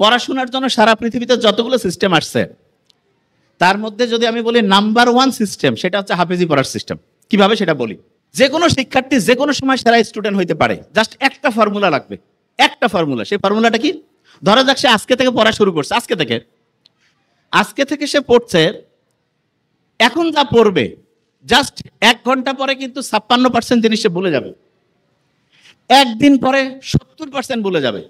পড়াশোনার জন্য সারা পৃথিবীতে যতগুলো সিস্টেম আসছে তার মধ্যে যদি আমি বলি নাম্বার 1 সিস্টেম, সেটা হচ্ছে হাফেজি পড়ার সিস্টেম। কিভাবে সেটা বলি। যে কোনো শিক্ষার্থী যে কোনো সময় সেরা স্টুডেন্ট হইতে পারে, জাস্ট একটা ফর্মুলা লাগবে, একটা ফর্মুলা। সেই ফর্মুলাটা কি? ধরা যাক সে আজকে থেকে পড়া শুরু করছে, আজকে থেকে সে পড়ছে। এখন যা পড়বে জাস্ট 1 ঘন্টা পরে কিন্তু 56% জিনিস সে ভুলে যাবে, একদিন পরে 70% ভুলে যাবে,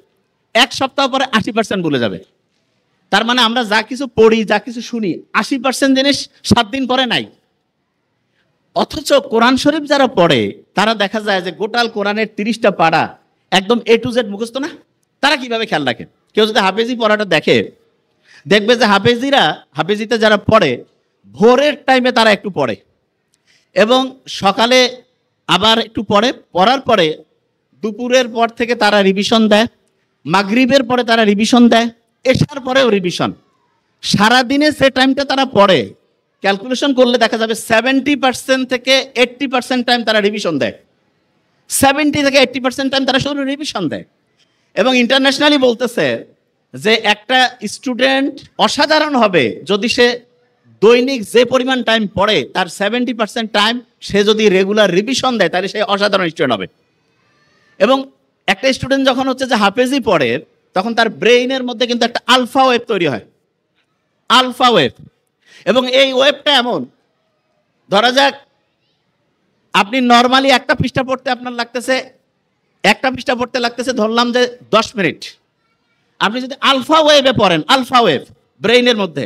1 সপ্তাহ পরে 80% ভুলে যাবে। তার মানে আমরা যা কিছু পড়ি, যা কিছু শুনি, 80% জিনিস 7 দিন পরে নাই। অথচ কোরআন শরীফ যারা পড়ে তারা দেখা যায় যে গোটাল কোরআনের 30টা পারা একদম A to Z মুখস্থ না। তারা কিভাবে খেয়াল রাখে? কেউ যদি হাফেজি পড়াটা দেখে, দেখবে যে হাফেজিতে যারা পড়ে ভোরের টাইমে তারা একটু পড়ে এবং সকালে আবার একটু পড়ে, পড়ার পরে দুপুরের পর থেকে তারা রিভিশন দেয়, মাগরিবের পরে তারা রিভিশন দেয়, এশার পরেও রিভিশন। সারাদিনে যে টাইমটা তারা পড়ে ক্যালকুলেশন করলে দেখা যাবে 70% থেকে 80% টাইম তারা রিভিশন দেয়, 70 থেকে 80% টাইম তারা শুধু রিভিশন দেয়। এবং ইন্টারন্যাশনালি বলতেছে যে একটা স্টুডেন্ট অসাধারণ হবে যদি সে দৈনিক যে পরিমাণ টাইম পড়ে তার 70% টাইম সে যদি রেগুলার রিভিশন দেয় তাহলে সে অসাধারণ স্টুডেন্ট হবে। এবং একটা স্টুডেন্ট যখন হচ্ছে যে হাফেজি পড়ে তখন তার ব্রেইনের মধ্যে কিন্তু একটা আলফা ওয়েভ তৈরি হয়, আলফা ওয়েভ। এবং এই ওয়েভটা এমন, ধরা যাক আপনি নর্মালি একটা পৃষ্ঠা পড়তে আপনার লাগতেছে, ধরলাম যে 10 মিনিট। আপনি যদি আলফা ওয়েভে পড়েন, আলফা ওয়েভ ব্রেইনের মধ্যে,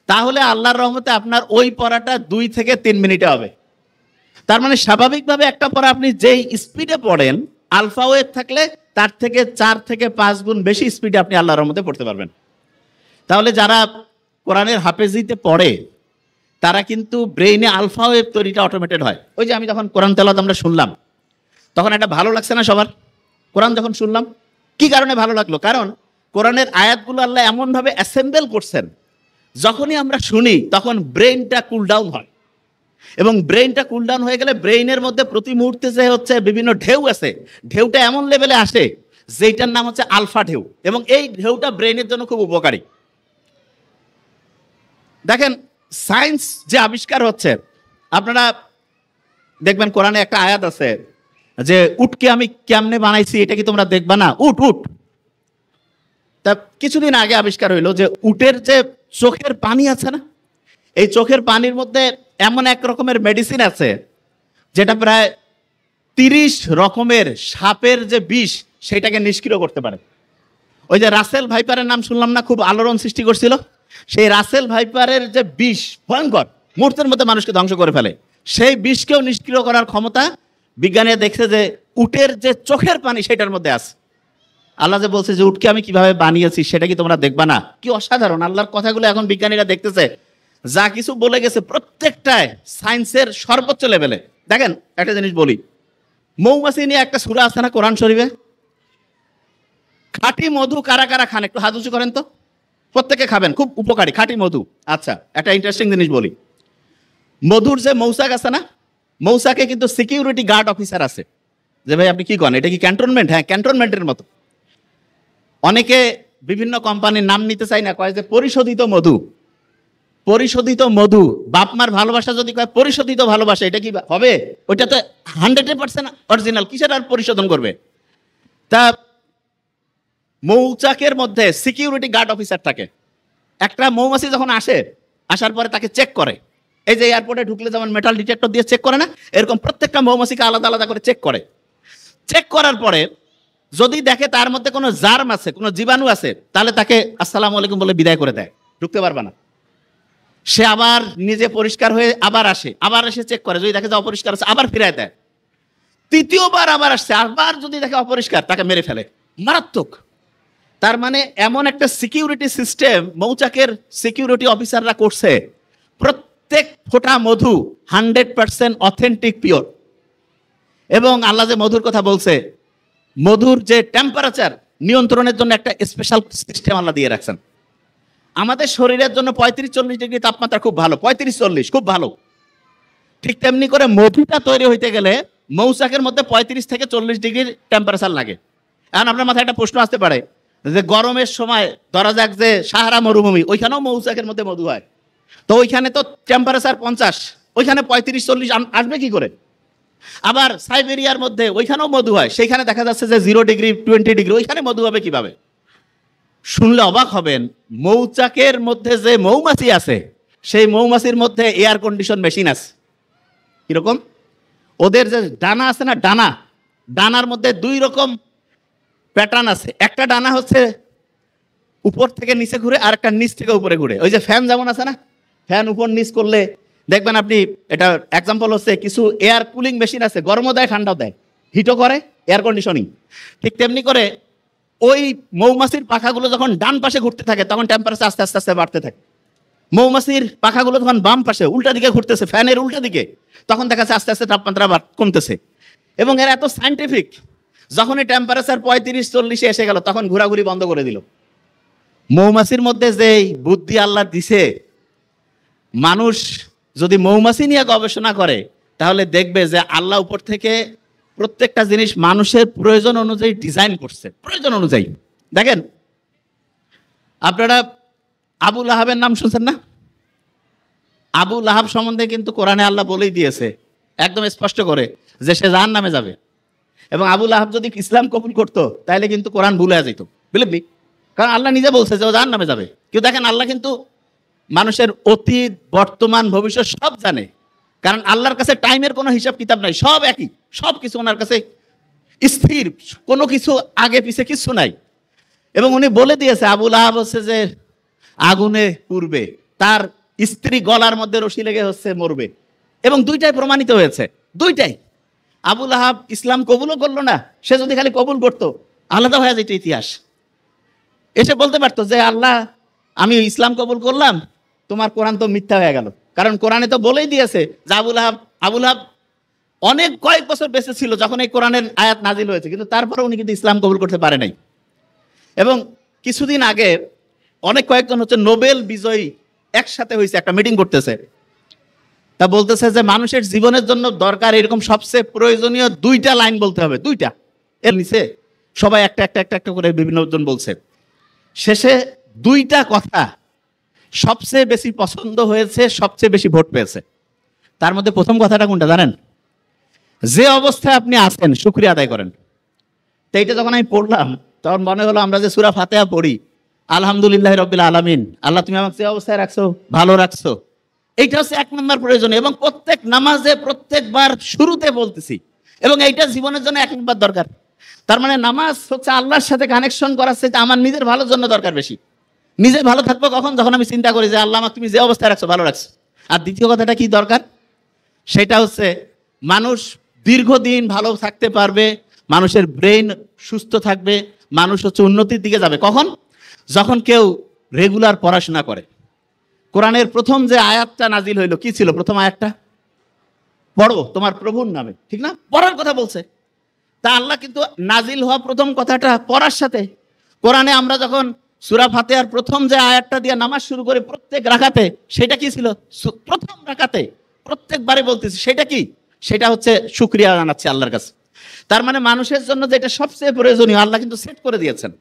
তাহলে আল্লাহর রহমতে আপনার ওই পড়াটা 2 থেকে 3 মিনিটে হবে। তার মানে স্বাভাবিকভাবে একটা পড়া আপনি যেই স্পিডে পড়েন, আলফা ওয়েভ থাকলে তার থেকে 4 থেকে 5 গুণ বেশি স্পিডে আপনি আল্লাহর রহমতে পড়তে পারবেন। তাহলে যারা কোরআনের হাফেজিতে পড়ে তারা কিন্তু ব্রেইনে আলফা ওয়েভ তৈরিটা অটোমেটেড হয়। ওই যে আমি যখন কোরআন তেলাওয়াত আমরা শুনলাম তখন একটা ভালো লাগছে না সবার? কোরআন যখন শুনলাম কি কারণে ভালো লাগলো? কারণ কোরআনের আয়াতগুলো আল্লাহ এমনভাবে অ্যাসেম্বল করছেন, যখনই আমরা শুনি তখন ব্রেইনটা কুল ডাউন হয়। এবং ব্রেইনটা কুল ডাউন হয়ে গেলে ব্রেইনের মধ্যে প্রতি মুহূর্তে যে হচ্ছে বিভিন্ন ঢেউ আছে, ঢেউটা এমন লেভেলে আসে যেটার নাম হচ্ছে আলফা ঢেউ। এবং এই ঢেউটা ব্রেইনের জন্য খুব উপকারী। দেখেন সায়েন্স যে আবিষ্কার হচ্ছে, আপনারা দেখবেন কোরআনে একটা আয়াত আছে যে উটকে আমি কেমনে বানাইছি এটা কি তোমরা দেখবা না? উট তা কিছুদিন আগে আবিষ্কার হইলো যে উটের যে চোখের পানি আছে না, এই চোখের পানির মধ্যে এমন এক রকমের মেডিসিন আছে যেটা প্রায় 30 রকমের সাপের যে বিষ সেটাকে নিষ্ক্রিয় করতে পারে। ওই যে রাসেল ভাইপারের নাম শুনলাম না, খুব আলোড়ন সৃষ্টি করছিল। সেই রাসেল ভাইপারের যে বিষ ভয়ঙ্কর, মুহূর্তের মধ্যে মানুষকে ধ্বংস করে ফেলে, সেই বিষকেও নিষ্ক্রিয় করার ক্ষমতা বিজ্ঞানীরা দেখছে যে উটের যে চোখের পানি সেটার মধ্যে আছে। আল্লাহ যে বলছে যে উটকে আমি কিভাবে বানিয়েছি সেটা কি তোমরা দেখবা না? কি অসাধারণ আল্লাহর কথাগুলো এখন বিজ্ঞানীরা দেখতেছে, যা কিছু বলে গেছে প্রত্যেকটায় সায়েন্সের সর্বোচ্চ লেভেলে। দেখেন একটা জিনিস বলি, মৌমাছি নিয়ে একটা সূরা আছে না কোরআন শরীফে? খাঁটি মধু কারা কারা খান? একটু হাত উঁচু করেন তো। প্রত্যেকে খাবেন, খুব উপকারী খাঁটি মধু। আচ্ছা, একটা ইন্টারেস্টিং জিনিস বলি, মধুর যে মৌচাক আছে না, মৌচাকে কিন্তু সিকিউরিটি গার্ড অফিসার আছে। যে ভাই আপনি কি করেন, এটা কি ক্যান্টনমেন্ট? হ্যাঁ, ক্যান্টনমেন্টের মতো। অনেকে বিভিন্ন কোম্পানির নাম নিতে চাই না, কয় যে পরিশোধিত মধু। পরিশোধিত মধু, বাপমার ভালোবাসা যদি কয় পরিশোধিত ভালোবাসা, এটা কি হবে? ওইটা তো 100% অরিজিনাল, কিসের আর পরিশোধন করবে? তা মৌচাকের মধ্যে সিকিউরিটি গার্ড অফিসার থাকে। একটা মৌমাছি যখন আসে, আসার পরে তাকে চেক করে। এই যে এয়ারপোর্টে ঢুকলে যেমন মেটাল ডিটেক্টর দিয়ে চেক করে না, এরকম প্রত্যেকটা মৌমাছিকে আলাদা আলাদা করে চেক করে। চেক করার পরে যদি দেখে তার মধ্যে কোনো জার্ম আছে, কোনো জীবাণু আছে, তাহলে তাকে আসসালামু আলাইকুম বলে বিদায় করে দেয়, ঢুকতে পারবে না। সে আবার নিজে পরিষ্কার হয়ে আবার এসে চেক করে, যদি দেখে যে অপরিষ্কার আছে আবার ফিরায় দেয়। তৃতীয়বার আবার আসছে, আবার যদি দেখে অপরিষ্কার তাকে মেরে ফেলে। মারাত্মক। তার মানে এমন একটা সিকিউরিটি সিস্টেম মৌচাকের সিকিউরিটি অফিসাররা করছে, প্রত্যেক ফোঁটা মধু 100% অথেন্টিক পিওর। এবং আল্লাহ যে মধুর কথা বলছে, মধুর যে টেম্পারেচার নিয়ন্ত্রণের জন্য একটা স্পেশাল সিস্টেম আল্লাহ দিয়ে রাখছেন। আমাদের শরীরের জন্য 35-40 ডিগ্রি তাপমাত্রা খুব ভালো, 35-40 খুব ভালো। ঠিক তেমনি করে মধুটা তৈরি হইতে গেলে মৌচাকের মধ্যে 35 থেকে 40 ডিগ্রির টেম্পারেচার লাগে। এখন আপনার মাথায় একটা প্রশ্ন আসতে পারে, যে গরমের সময় ধরা যাক যে সাহারা মরুভূমি, ওইখানেও মৌচাকের মধ্যে মধু হয়, তো ওইখানে তো টেম্পারেচার 50, ওইখানে 35-40 আসবে কি করে? আবার সাইবেরিয়ার মধ্যে ওইখানেও মধু হয়, সেইখানে দেখা যাচ্ছে যে 0 ডিগ্রি 20 ডিগ্রি, ওইখানে মধু হবে কিভাবে? শুনলে অবাক হবেন, মৌচাকের মধ্যে যে মৌমাছি আছে সেই মৌমাছির মধ্যে এয়ার কন্ডিশন মেশিন আছে। কিরকম? ওদের যে ডানা আছে না, ডানার মধ্যে 2 রকম প্যাটার্ন আছে। একটা ডানা হচ্ছে উপর থেকে নিচে ঘুরে, আর একটা নিচ থেকে উপরে ঘুরে। ওই যে ফ্যান যেমন আছে না, ফ্যান উপর নিচ করলে দেখবেন আপনি, এটা এক্সাম্পল হচ্ছে কিছু এয়ার কুলিং মেশিন আছে, গরমও দেয় ঠান্ডাও দেয়, হিটও করে, এয়ার কন্ডিশনিং। ঠিক তেমনি করে ওই মৌমাছির পাখাগুলো যখন ডান পাশে ঘুরতে থাকে তখন টেম্পারেচার আস্তে আস্তে আস্তে বাড়তে থাকে। মৌমাছির পাখাগুলো যখন বাম পাশে উল্টা দিকে ঘুরতেছে, ফ্যানের উল্টা দিকে, তখন দেখা যাচ্ছে আস্তে আস্তে তাপমাত্রা কমতেছে। এবং এরা এত সায়েন্টিফিক, যখন এই টেম্পারেচার 35-40 এসে গেল তখন ঘোরাঘুরি বন্ধ করে দিল। মৌমাছির মধ্যে যে বুদ্ধি আল্লাহ দিছে, মানুষ যদি মৌমাছি নিয়ে গবেষণা করে তাহলে দেখবে যে আল্লাহ উপর থেকে প্রত্যেকটা জিনিস মানুষের প্রয়োজন অনুযায়ী ডিজাইন করছে, প্রয়োজন অনুযায়ী। দেখেন, আপনারা আবু লাহাবের নাম শুনছেন না? আবু লাহাব সম্বন্ধে কিন্তু কোরআনে আল্লাহ বলেই দিয়েছে একদম স্পষ্ট করে যে সে জাহান্নামে যাবে। এবং আবু লাহাব যদি ইসলাম কবুল করতো তাহলে কিন্তু কোরআন ভুলে যেত, বুঝলি? কারণ আল্লাহ নিজে বলছে যে ও জাহান্নামে যাবে। কিন্তু দেখেন, আল্লাহ কিন্তু মানুষের অতীত, বর্তমান, ভবিষ্যৎ সব জানে। কারণ আল্লাহর কাছে টাইমের কোনো হিসাব কিতাব নাই, সব একই, সব কিছু ওনার কাছে স্থির, কোনো কিছু আগে পিছে কিছু নাই। এবং উনি বলে দিয়েছে আবু লাহাব হচ্ছে যে আগুনে পুড়বে, তার স্ত্রী গলার মধ্যে রশি লেগে হচ্ছে মরবে। এবং দুইটাই প্রমাণিত হয়েছে, দুইটাই। আবু লাহাব ইসলাম কবুলও করলো না, সে যদি খালি কবুল করতো আলাদা হয়ে যেত ইতিহাস। এসে বলতে পারতো যে আল্লাহ, আমি ইসলাম কবুল করলাম, তোমার কোরআন তো মিথ্যা হয়ে গেল। কারণ কোরআনে তো বলেই দিয়েছে যে আবু লাহাব অনেক কয়েক বছর বেঁচে ছিল যখন এই কোরআনের আয়াত নাজিল হয়েছে, কিন্তু তারপরে উনি কিন্তু ইসলাম কবুল করতে পারে নাই। এবং কিছুদিন আগে অনেক কয়েকজন হচ্ছে নোবেল বিজয়ী একসাথে হয়েছে, একটা মিটিং করতেছে, তা বলতেছে যে মানুষের জীবনের জন্য দরকার এরকম সবচেয়ে প্রয়োজনীয় 2টা লাইন বলতে হবে, 2টা। এর নিচে সবাই একটা একটা একটা একটা করে বিভিন্ন জন বলছে। শেষে 2টা কথা সবচেয়ে বেশি পছন্দ হয়েছে, সবচেয়ে বেশি ভোট পেয়েছে। তার মধ্যে প্রথম কথাটা কোনটা জানেন? যে অবস্থায় আপনি আছেন শুকরিয়া আদায় করেন। তো এইটা যখন আমি পড়লাম তখন মনে হলো আমরা যে সূরা ফাতিহা পড়ি, আলহামদুলিল্লাহ রাব্বিল আলামিন, আল্লাহ তুমি আমাকে যে অবস্থায় রাখছো ভালো রাখছো, এইটা হচ্ছে 1 নম্বর প্রয়োজনীয়। এবং প্রত্যেক নামাজে প্রত্যেকবার শুরুতে বলতেছি, এবং এইটা জীবনের জন্য 1 নম্বর দরকার। তার মানে নামাজ হচ্ছে আল্লাহর সাথে কানেকশন করার চাইতে আমার নিজের ভালোর জন্য দরকার বেশি। নিজে ভালো থাকবো কখন? যখন আমি চিন্তা করি যে আল্লাহ আমাকে তুমি যে অবস্থায় রাখছো ভালো রাখছো। আর দ্বিতীয় কথাটা কি দরকার? সেটা হচ্ছে মানুষ দীর্ঘদিন ভালো থাকতে পারবে, মানুষের ব্রেইন সুস্থ থাকবে, মানুষ হচ্ছে উন্নতির দিকে যাবে কখন? যখন কেউ রেগুলার পড়াশোনা করে। কোরআনের প্রথম যে আয়াতটা নাজিল হইলো কি ছিল? প্রথম আয়াতটা পড়ো তোমার প্রভুর নামে, ঠিক না? পড়ার কথা বলছে। তা আল্লাহ কিন্তু নাজিল হওয়া প্রথম কথাটা পড়ার সাথে, কোরআনে আমরা যখন সূরা ফাতিহার প্রথম যে আয়াতটা দিয়ে নামাজ শুরু করি প্রত্যেক রাকাতে, সেটা কি ছিল? প্রথম রাকাতে প্রত্যেকবারে বলতেছি, সেটা কি? সেটা হচ্ছে শুকরিয়া জানাচ্ছি আল্লাহর কাছে। তার মানে মানুষের জন্য যেটা সবচেয়ে প্রয়োজনীয় আল্লাহ কিন্তু সেট করে দিয়েছেন।